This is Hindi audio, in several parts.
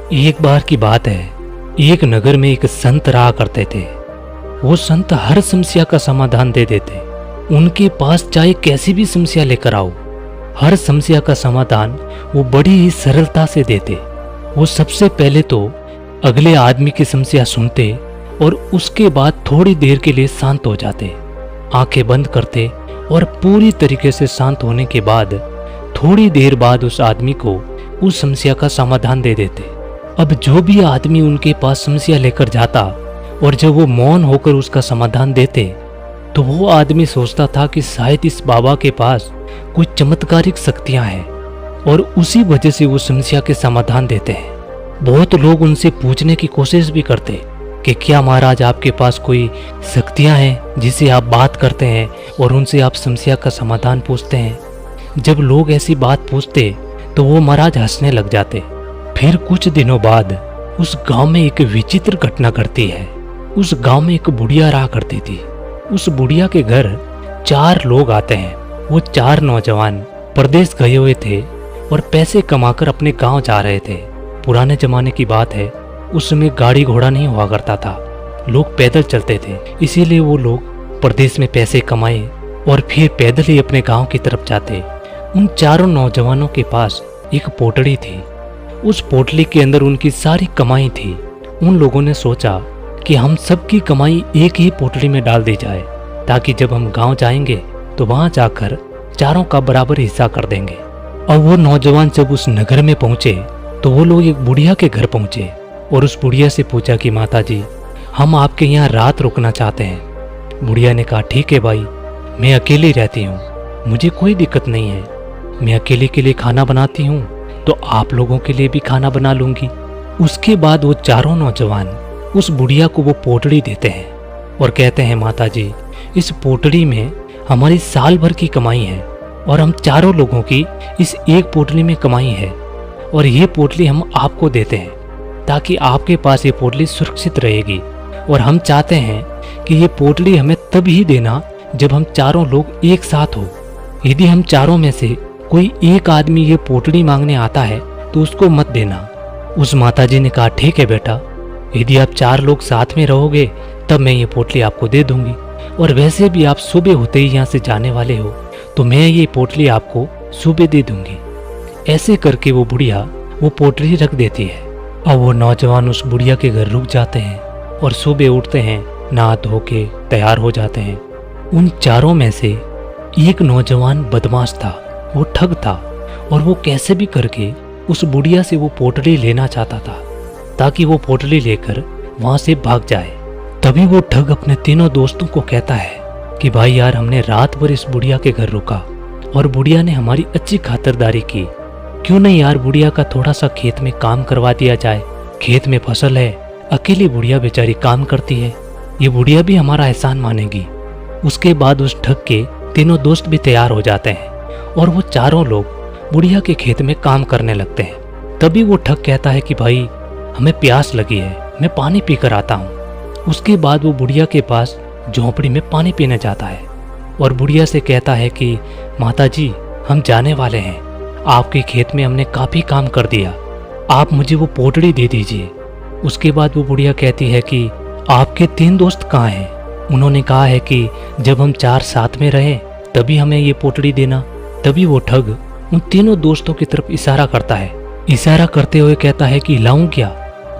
एक बार की बात है, एक नगर में एक संत रहा करते थे। वो संत हर समस्या का समाधान दे देते। उनके पास चाहे कैसी भी समस्या लेकर आओ, हर समस्या का समाधान वो बड़ी ही सरलता से देते। वो सबसे पहले तो अगले आदमी की समस्या सुनते और उसके बाद थोड़ी देर के लिए शांत हो जाते, आंखें बंद करते और पूरी तरीके से शांत होने के बाद थोड़ी देर बाद उस आदमी को उस समस्या का समाधान दे देते। अब जो भी आदमी उनके पास समस्या लेकर जाता और जब वो मौन होकर उसका समाधान देते तो वो आदमी सोचता था कि शायद इस बाबा के पास कोई चमत्कारिक शक्तियां हैं और उसी वजह से वो समस्या के समाधान देते हैं। बहुत लोग उनसे पूछने की कोशिश भी करते कि क्या महाराज आपके पास कोई शक्तियां हैं जिससे आप बात करते हैं और उनसे आप समस्या का समाधान पूछते हैं। जब लोग ऐसी बात पूछते तो वो महाराज हंसने लग जाते। फिर कुछ दिनों बाद उस गांव में एक विचित्र घटना घटती है। उस गांव में एक बुढ़िया रहा करती थी। उस बुढ़िया के घर 4 लोग आते हैं। वो 4 नौजवान परदेश गए हुए थे और पैसे कमाकर अपने गांव जा रहे थे। पुराने जमाने की बात है, उस समय गाड़ी घोड़ा नहीं हुआ करता था, लोग पैदल चलते थे। इसीलिए वो लोग परदेश में पैसे कमाए और फिर पैदल ही अपने गांव की तरफ जाते। उन 4 नौजवानों के पास एक पोटली थी। उस पोटली के अंदर उनकी सारी कमाई थी। उन लोगों ने सोचा कि हम सबकी कमाई एक ही पोटली में डाल दी जाए, ताकि जब हम गांव जाएंगे तो वहां जाकर चारों का बराबर हिस्सा कर देंगे। और वो नौजवान जब उस नगर में पहुंचे तो वो लोग एक बुढ़िया के घर पहुंचे और उस बुढ़िया से पूछा कि माता जी, हम आपके यहाँ रात रुकना चाहते हैं। बुढ़िया ने कहा ठीक है भाई, मैं अकेली रहती हूँ, मुझे कोई दिक्कत नहीं है। मैं अकेले के लिए खाना बनाती हूँ तो आप लोगों के लिए भी खाना बना लूंगी। उसके बाद वो 4 नौजवान उस बुढ़िया को वो पोटली देते हैं और कहते हैं माता जी, इस पोटली में हमारी साल भर की कमाई है और हम 4 लोगों की इस एक पोटली में कमाई है और ये पोटली हम आपको देते हैं ताकि आपके पास ये पोटली सुरक्षित रहेगी। और हम चाहते हैं कि ये पोटली हमें तब ही देना जब हम 4 लोग एक साथ हो। यदि हम 4 में से कोई एक आदमी ये पोटली मांगने आता है तो उसको मत देना। उस माताजी ने कहा ठीक है बेटा, यदि आप 4 लोग साथ में रहोगे तब मैं ये पोटली आपको दे दूंगी, और वैसे भी आप सुबह होते ही यहाँ से जाने वाले हो तो मैं ये पोटली आपको सुबह दे दूंगी। ऐसे करके वो बुढ़िया वो पोटली रख देती है। अब वो नौजवान उस बुढ़िया के घर रुक जाते हैं और सुबह उठते हैं, नहा धो के तैयार हो जाते हैं। उन 4 में से एक नौजवान बदमाश था, वो ठग था और वो कैसे भी करके उस बुढ़िया से वो पोटली लेना चाहता था ताकि वो पोटली लेकर वहां से भाग जाए। तभी वो ठग अपने तीनों दोस्तों को कहता है कि भाई यार, हमने रात भर इस बुढ़िया के घर रुका और बुढ़िया ने हमारी अच्छी खातिरदारी की, क्यों नहीं यार बुढ़िया का थोड़ा सा खेत में काम करवा दिया जाए। खेत में फसल है, अकेली बुढ़िया बेचारी काम करती है, ये बुढ़िया भी हमारा एहसान मानेगी। उसके बाद उस ठग के तीनों दोस्त भी तैयार हो जाते हैं और वो 4 लोग बुढ़िया के खेत में काम करने लगते हैं। तभी वो ठग कहता है कि भाई हमें प्यास लगी है, मैं पानी पीकर आता हूँ। उसके बाद वो बुढ़िया के पास झोंपड़ी में पानी पीने जाता है और बुढ़िया से कहता है कि माता जी, हम जाने वाले हैं, आपके खेत में हमने काफ़ी काम कर दिया, आप मुझे वो पोटली दे दीजिए। उसके बाद वो बुढ़िया कहती है कि आपके 3 दोस्त कहाँ हैं? उन्होंने कहा है कि जब हम 4 साथ में रहे तभी हमें ये पोटली देना। तभी वो ठग उन तीनों दोस्तों की तरफ इशारा करता है। इशारा करते हुए कहता है कि लाऊं क्या?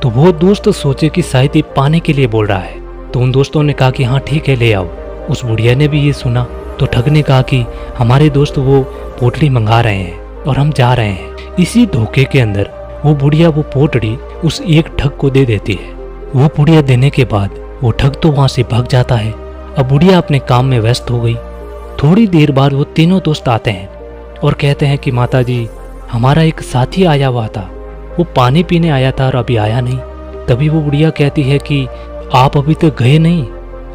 तो वो दोस्त सोचे कि शायद ये पाने के लिए बोल रहा है, तो उन दोस्तों ने कहा कि हाँ ठीक है, ले आओ। उस बुढ़िया ने भी ये सुना तो ठग ने कहा कि हमारे दोस्त वो पोटली मंगा रहे हैं और हम जा रहे हैं। इसी धोखे के अंदर वो बुढ़िया वो पोटली उस एक ठग को दे देती है। वो बुढ़िया देने के बाद वो ठग तो वहां से भाग जाता है। अब बुढ़िया अपने काम में व्यस्त हो गई। थोड़ी देर बाद वो तीनों दोस्त आते हैं और कहते हैं कि माता जी, हमारा एक साथी आया हुआ था, वो पानी पीने आया था और अभी आया नहीं। तभी वो बुढ़िया कहती है कि आप अभी तक गए नहीं?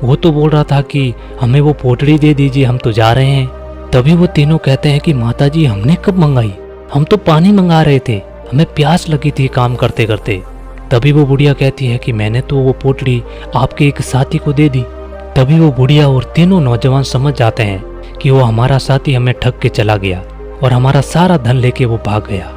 वो तो बोल रहा था कि हमें वो पोटली दे दीजिए, हम तो जा रहे हैं। तभी वो तीनों कहते हैं कि माता जी, हमने कब मंगाई? हम तो पानी मंगा रहे थे, हमें प्यास लगी थी काम करते करते। तभी वो बुढ़िया कहती है कि मैंने तो वो पोटली आपके एक साथी को दे दी। तभी वो बुढ़िया और तीनों नौजवान समझ जाते हैं कि वो हमारा साथी हमें ठग के चला गया और हमारा सारा धन लेके वो भाग गया।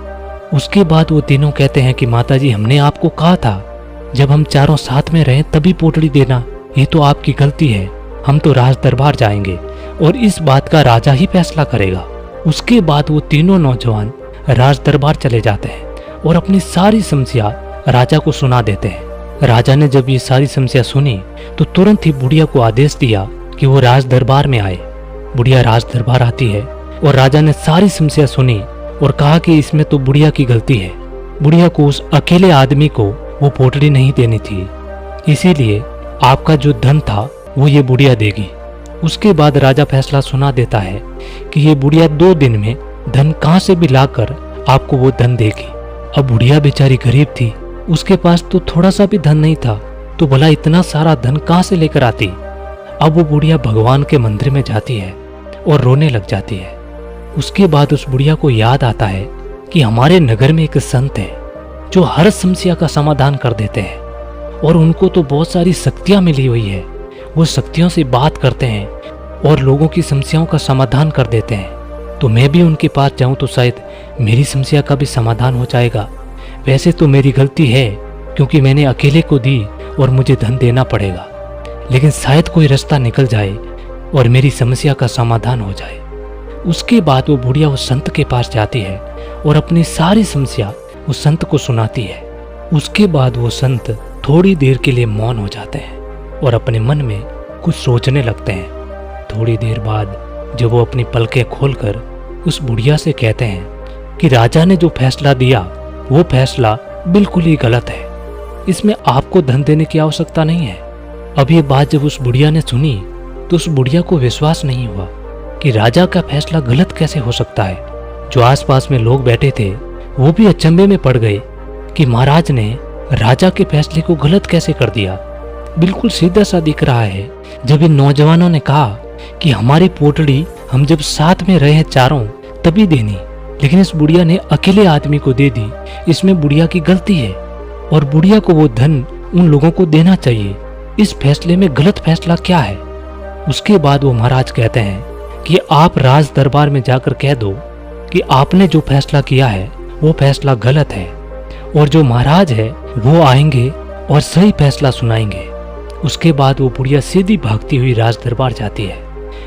उसके बाद वो तीनों कहते हैं कि माताजी, हमने आपको कहा था जब हम चारों साथ में रहें तभी पोटली देना, ये तो आपकी गलती है। हम तो राज दरबार जाएंगे और इस बात का राजा ही फैसला करेगा। उसके बाद वो तीनों नौजवान राज दरबार चले जाते हैं और अपनी सारी समस्या राजा को सुना देते हैं। राजा ने जब ये सारी समस्या सुनी तो तुरंत ही बुढ़िया को आदेश दिया कि वो राज दरबार में आए। बुढ़िया राज दरबार आती है और राजा ने सारी समस्या सुनी और कहा कि इसमें तो बुढ़िया की गलती है। बुढ़िया को उस अकेले आदमी को वो पोटली नहीं देनी थी, इसीलिए आपका जो धन था वो ये बुढ़िया देगी। उसके बाद राजा फैसला सुना देता है कि ये बुढ़िया 2 दिन में धन कहां से भी लाकर आपको वो धन देगी। अब बुढ़िया बेचारी गरीब थी, उसके पास तो थोड़ा सा भी धन नहीं था, तो भला इतना सारा धन कहां से लेकर आती। अब वो बुढ़िया भगवान के मंदिर में जाती है और रोने लग जाती है। उसके बाद उस बुढ़िया को याद आता है कि हमारे नगर में एक संत है जो हर समस्या का समाधान कर देते हैं और उनको तो बहुत सारी शक्तियां मिली हुई है। वो शक्तियों से बात करते हैं और लोगों की समस्याओं का समाधान कर देते हैं। तो मैं भी उनके पास जाऊं तो शायद मेरी समस्या का भी समाधान हो जाएगा। वैसे तो मेरी गलती है क्योंकि मैंने अकेले को दी और मुझे धन देना पड़ेगा, लेकिन शायद कोई रास्ता निकल जाए और मेरी समस्या का समाधान हो जाए। उसके बाद वो बुढ़िया उस संत के पास जाती है और अपनी सारी समस्या उस संत को सुनाती है। उसके बाद वो संत थोड़ी देर के लिए मौन हो जाते हैं और अपने मन में कुछ सोचने लगते हैं। थोड़ी देर बाद जब वो अपनी पलकें खोलकर उस बुढ़िया से कहते हैं कि राजा ने जो फैसला दिया वो फैसला बिल्कुल ही गलत है, इसमें आपको धन देने की आवश्यकता नहीं है। अब ये बात जब उस बुढ़िया ने सुनी तो उस बुढ़िया को विश्वास नहीं हुआ कि राजा का फैसला गलत कैसे हो सकता है। जो आसपास में लोग बैठे थे वो भी अचंभे में पड़ गए कि महाराज ने राजा के फैसले को गलत कैसे कर दिया। बिल्कुल सीधा सा दिख रहा है। जब इन नौजवानों ने कहा कि हमारी पोटली हम जब साथ में रहे चारों तभी देनी, लेकिन इस बुढ़िया ने अकेले आदमी को दे दी, इसमें बुढ़िया की गलती है और बुढ़िया को वो धन उन लोगों को देना चाहिए। इस फैसले में गलत फैसला क्या है। उसके बाद वो महाराज कहते हैं कि आप राज दरबार में जाकर कह दो कि आपने जो फैसला किया है वो फैसला गलत है और जो महाराज है वो आएंगे और सही फैसला सुनाएंगे। उसके बाद वो बुढ़िया सीधी भागती हुई राज दरबार जाती है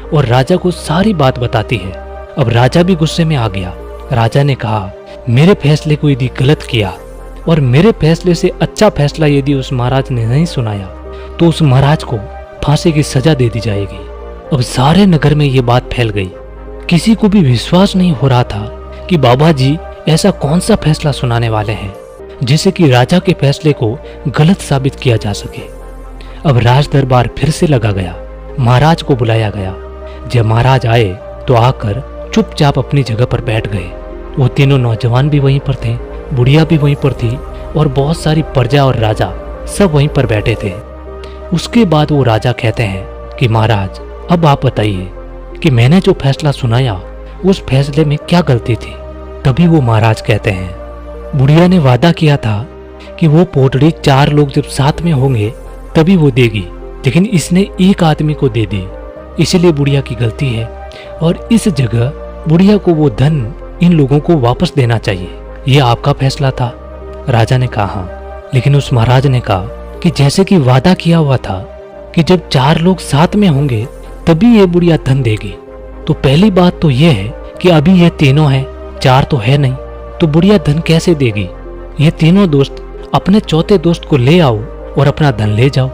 और राजा को सारी बात बताती है। अब राजा भी गुस्से में आ गया। राजा ने कहा, मेरे फैसले को यदि गलत किया और मेरे फैसले से अच्छा फैसला यदि उस महाराज ने नहीं सुनाया तो उस महाराज को फांसी की सजा दे दी जाएगी। अब सारे नगर में ये बात फैल गई। किसी को भी विश्वास नहीं हो रहा था कि बाबा जी ऐसा कौन सा फैसला सुनाने वाले हैं जिससे कि राजा के फैसले को गलत साबित किया जा सके। अब राज दरबार फिर से लगा गया। महाराज को बुलाया गया। जब महाराज आए तो आकर चुपचाप अपनी जगह पर बैठ गए। वो तीनों नौजवान भी वहीं पर थे, बुढ़िया भी वहीं पर थी और बहुत सारी प्रजा और राजा सब वहीं पर बैठे थे। उसके बाद वो राजा कहते हैं कि महाराज अब आप बताइए कि मैंने जो फैसला सुनाया उस फैसले में क्या गलती थी। तभी वो महाराज कहते हैं, बुढ़िया ने वादा किया था कि वो पोटली 4 लोग जब साथ में होंगे तभी वो देगी, लेकिन इसने एक आदमी को दे दी, इसलिए बुढ़िया की गलती है और इस जगह बुढ़िया को वो धन इन लोगों को वापस देना चाहिए। ये आपका फैसला था। राजा ने कहा हाँ, लेकिन उस महाराज ने कहा कि जैसे कि वादा किया हुआ था कि जब 4 लोग साथ में होंगे तभी ये बुढ़िया धन देगी, तो पहली बात तो ये है कि अभी ये तीनों हैं, 4 तो है नहीं, तो बुढ़िया धन कैसे देगी। ये तीनों दोस्त अपने चौथे दोस्त को ले आओ और अपना धन ले जाओ,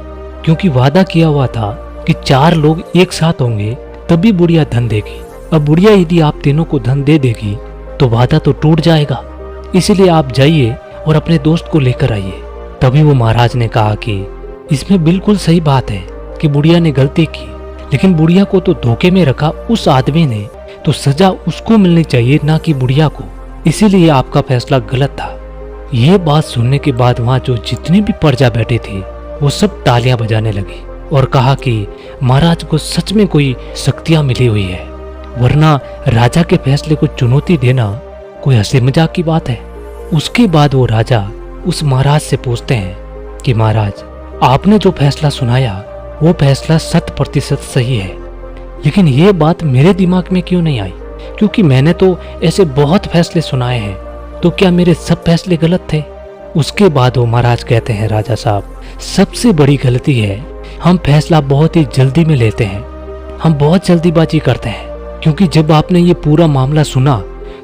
क्योंकि वादा किया हुआ था कि 4 लोग एक साथ होंगे तभी बुढ़िया धन देगी। अब बुढ़िया यदि आप तीनों को धन दे देगी तो वादा तो टूट जाएगा, इसीलिए आप जाइए और अपने दोस्त को लेकर आइए। तभी वो महाराज ने कहा कि इसमें बिल्कुल सही बात है कि बुढ़िया ने गलती की, लेकिन बुढ़िया को तो धोखे में रखा उस आदमी ने, तो सजा उसको मिलनी चाहिए ना कि बुढ़िया को, इसीलिए आपका फैसला गलत था। ये बात सुनने के बाद वहाँ जो जितनी भी प्रजा बैठी थी वो सब तालियां बजाने लगी और कहा कि महाराज को सच में कोई शक्तियां मिली हुई है, वरना राजा के फैसले को चुनौती देना कोई हंसी मजाक की बात है। उसके बाद वो राजा उस महाराज से पूछते हैं कि महाराज आपने जो फैसला सुनाया वो फैसला 100% सही है, लेकिन ये बात मेरे दिमाग में क्यों नहीं आई, क्योंकि मैंने तो ऐसे बहुत फैसले सुनाए हैं तो क्या मेरे सब फैसले गलत थे? उसके बाद वो महाराज कहते हैं, राजा साहब, सबसे बड़ी गलती है हम फैसला बहुत ही जल्दी में लेते हैं, हम बहुत जल्दीबाजी करते हैं। क्योंकि जब आपने ये पूरा मामला सुना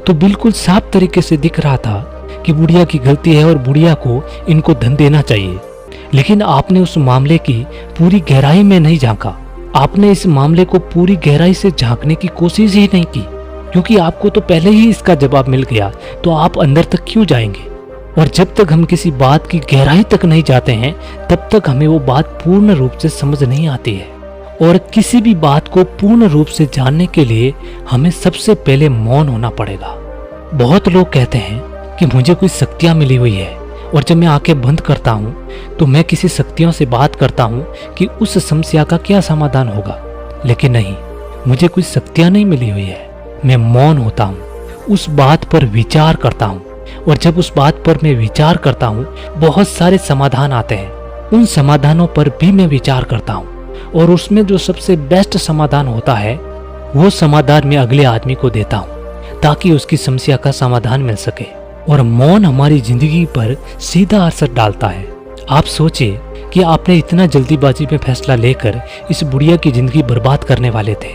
तो बिल्कुल साफ तरीके से दिख रहा था कि बुढ़िया की गलती है और बुढ़िया को इनको धन देना चाहिए। लेकिन आपने उस मामले की पूरी गहराई में नहीं झांका, आपने इस मामले को पूरी गहराई से झांकने की कोशिश ही नहीं की, क्योंकि आपको तो पहले ही इसका जवाब मिल गया, तो आप अंदर तक क्यों जाएंगे? और जब तक हम किसी बात की गहराई तक नहीं जाते हैं तब तक हमें वो बात पूर्ण रूप से समझ नहीं आती है। और किसी भी बात को पूर्ण रूप से जानने के लिए हमें सबसे पहले मौन होना पड़ेगा। बहुत लोग कहते हैं कि मुझे कोई शक्तियां मिली हुई है और जब मैं आंखें बंद करता हूं तो मैं किसी शक्तियों से बात करता हूं कि उस समस्या का क्या समाधान होगा। लेकिन नहीं, मुझे कोई शक्तियां नहीं मिली हुई है। मैं मौन होता हूं, उस बात पर विचार करता हूं, और जब उस बात पर मैं विचार करता हूं बहुत सारे समाधान आते हैं। उन समाधानों पर भी मैं विचार करता हूं और उसमें जो सबसे बेस्ट समाधान होता है वो समाधान मैं अगले आदमी को देता हूं ताकि उसकी समस्या का समाधान मिल सके। और मौन हमारी जिंदगी पर सीधा असर डालता है। आप सोचिए कि आपने इतना जल्दीबाजी में फैसला लेकर इस बुढ़िया की जिंदगी बर्बाद करने वाले थे,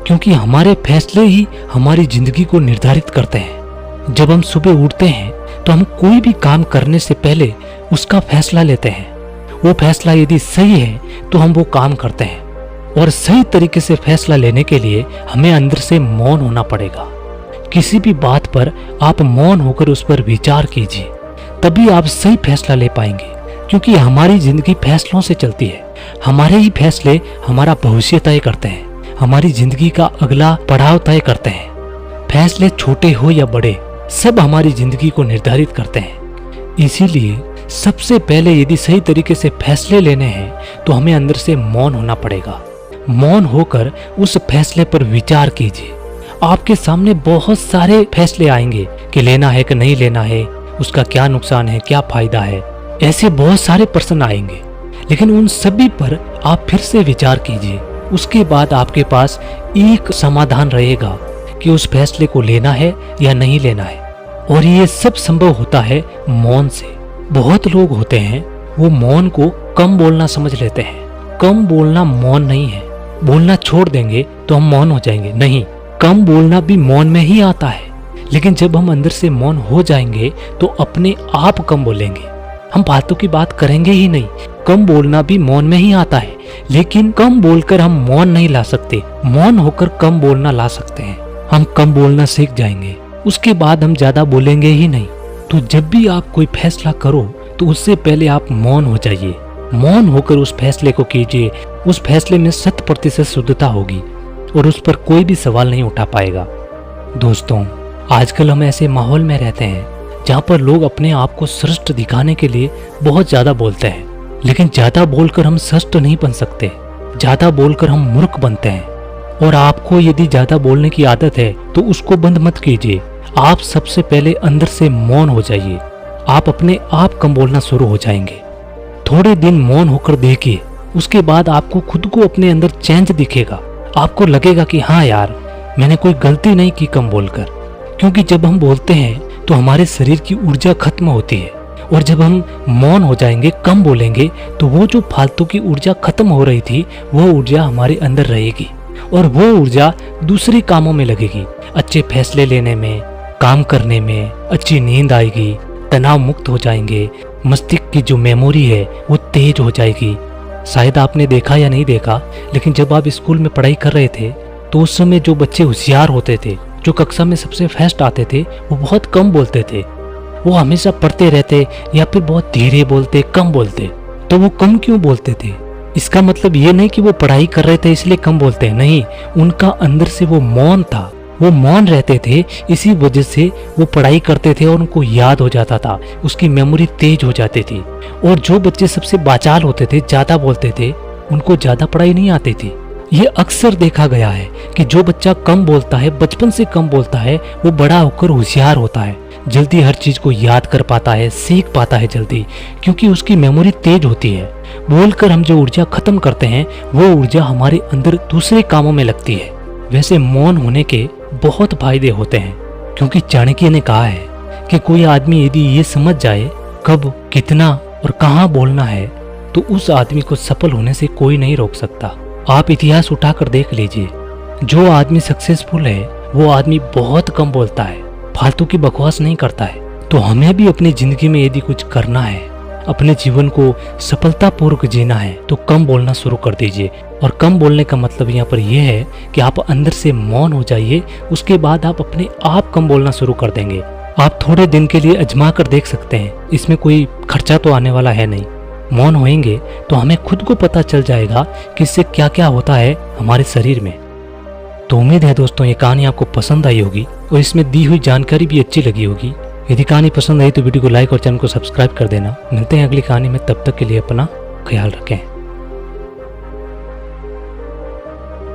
क्योंकि हमारे फैसले ही हमारी जिंदगी को निर्धारित करते हैं। जब हम सुबह उठते हैं तो हम कोई भी काम करने से पहले उसका फैसला लेते हैं। वो फैसला यदि सही है तो हम वो काम करते हैं। और सही तरीके से फैसला लेने के लिए हमें अंदर से मौन होना पड़ेगा। किसी भी बात पर आप मौन होकर उस पर विचार कीजिए, तभी आप सही फैसला ले पाएंगे। क्योंकि हमारी जिंदगी फैसलों से चलती है। हमारे ही फैसले हमारा भविष्य तय करते हैं, हमारी जिंदगी का अगला पड़ाव तय करते हैं। फैसले छोटे हो या बड़े, सब हमारी जिंदगी को निर्धारित करते हैं। इसीलिए सबसे पहले यदि सही तरीके से फैसले लेने हैं तो हमें अंदर से मौन होना पड़ेगा। मौन होकर उस फैसले पर विचार कीजिए। आपके सामने बहुत सारे फैसले आएंगे कि लेना है कि नहीं लेना है, उसका क्या नुकसान है, क्या फायदा है। ऐसे बहुत सारे प्रश्न आएंगे, लेकिन उन सभी पर आप फिर से विचार कीजिए। उसके बाद आपके पास एक समाधान रहेगा कि उस फैसले को लेना है या नहीं लेना है। और ये सब संभव होता है मौन से। बहुत लोग होते हैं वो मौन को कम बोलना समझ लेते हैं। कम बोलना मौन नहीं है। बोलना छोड़ देंगे तो हम मौन हो जाएंगे, नहीं, कम बोलना भी मौन में ही आता है। लेकिन जब हम अंदर से मौन हो जाएंगे तो अपने आप कम बोलेंगे, हम फालतू की बात करेंगे ही नहीं। कम बोलना भी मौन में ही आता है, लेकिन कम बोलकर हम मौन नहीं ला सकते। मौन होकर कम बोलना ला सकते हैं। हम कम बोलना सीख जाएंगे, उसके बाद हम ज्यादा बोलेंगे ही नहीं। तो जब भी आप कोई फैसला करो तो उससे पहले आप मौन हो जाइए। मौन होकर उस फैसले को कीजिए। उस फैसले में 100% शुद्धता होगी और उस पर कोई भी सवाल नहीं उठा पाएगा। दोस्तों, आजकल हम ऐसे माहौल में रहते हैं जहाँ पर लोग अपने आप को श्रेष्ठ दिखाने के लिए बहुत ज्यादा बोलते हैं, लेकिन ज्यादा बोलकर हम श्रेष्ठ नहीं बन सकते। ज्यादा बोलकर हम मूर्ख बनते हैं। और आपको यदि ज्यादा बोलने की आदत है तो उसको बंद मत कीजिए। आप सबसे पहले अंदर से मौन हो जाइए। आप अपने आप कम बोलना शुरू हो जाएंगे। थोड़े दिन मौन होकर देखिए, उसके बाद आपको खुद को अपने अंदर चेंज दिखेगा। आपको लगेगा कि हाँ यार, मैंने कोई गलती नहीं की कम बोलकर। क्योंकि जब हम बोलते हैं तो हमारे शरीर की ऊर्जा खत्म होती है, और जब हम मौन हो जाएंगे, कम बोलेंगे, तो वो जो फालतू की ऊर्जा खत्म हो रही थी वो ऊर्जा हमारे अंदर रहेगी और वो ऊर्जा दूसरे कामों में लगेगी। अच्छे फैसले लेने में, काम करने में, अच्छी नींद आएगी, तनाव मुक्त हो जाएंगे, मस्तिष्क की जो मेमोरी है वो तेज हो जाएगी। शायद आपने देखा या नहीं देखा, लेकिन जब आप स्कूल में पढ़ाई कर रहे थे तो उस समय जो बच्चे होशियार होते थे, जो कक्षा में सबसे फर्स्ट आते थे, वो बहुत कम बोलते थे। वो हमेशा पढ़ते रहते या फिर बहुत धीरे बोलते, कम बोलते। तो वो कम क्यों बोलते थे? इसका मतलब ये नहीं कि वो पढ़ाई कर रहे थे इसलिए कम बोलते हैं, नहीं, उनका अंदर से वो मौन था। वो मौन रहते थे, इसी वजह से वो पढ़ाई करते थे और उनको याद हो जाता था, उसकी मेमोरी तेज हो जाती थी। और जो बच्चे सबसे बाचाल होते थे, ज्यादा बोलते थे, उनको ज्यादा पढ़ाई नहीं आती थी। ये अक्सर देखा गया है कि जो बच्चा कम बोलता है, बचपन से कम बोलता है, वो बड़ा होकर होशियार होता है, जल्दी हर चीज को याद कर पाता है, सीख पाता है जल्दी, क्योंकि उसकी मेमोरी तेज होती है। बोलकर हम जो ऊर्जा खत्म करते हैं वो ऊर्जा हमारे अंदर दूसरे कामों में लगती है। वैसे मौन होने के बहुत फायदे होते हैं, क्योंकि चाणक्य ने कहा है कि कोई आदमी यदि ये समझ जाए कब, कितना और कहाँ बोलना है तो उस आदमी को सफल होने से कोई नहीं रोक सकता। आप इतिहास उठाकर देख लीजिए, जो आदमी सक्सेसफुल है वो आदमी बहुत कम बोलता है, फालतू की बकवास नहीं करता है। तो हमें भी अपनी जिंदगी में यदि कुछ करना है, अपने जीवन को सफलतापूर्वक जीना है तो कम बोलना शुरू कर दीजिए। और कम बोलने का मतलब यहाँ पर यह है कि आप अंदर से मौन हो जाइए, उसके बाद आप अपने आप कम बोलना शुरू कर देंगे। आप थोड़े दिन के लिए आजमा कर देख सकते हैं, इसमें कोई खर्चा तो आने वाला है नहीं। मौन होएंगे तो हमें खुद को पता चल जाएगा कि इससे क्या क्या होता है हमारे शरीर में। तो उम्मीद है दोस्तों ये कहानी आपको पसंद आई होगी और इसमें दी हुई जानकारी भी अच्छी लगी होगी। यदि कहानी पसंद आई तो वीडियो को लाइक और चैनल को सब्सक्राइब कर देना। मिलते हैं अगली कहानी में, तब तक के लिए अपना ख्याल रखें।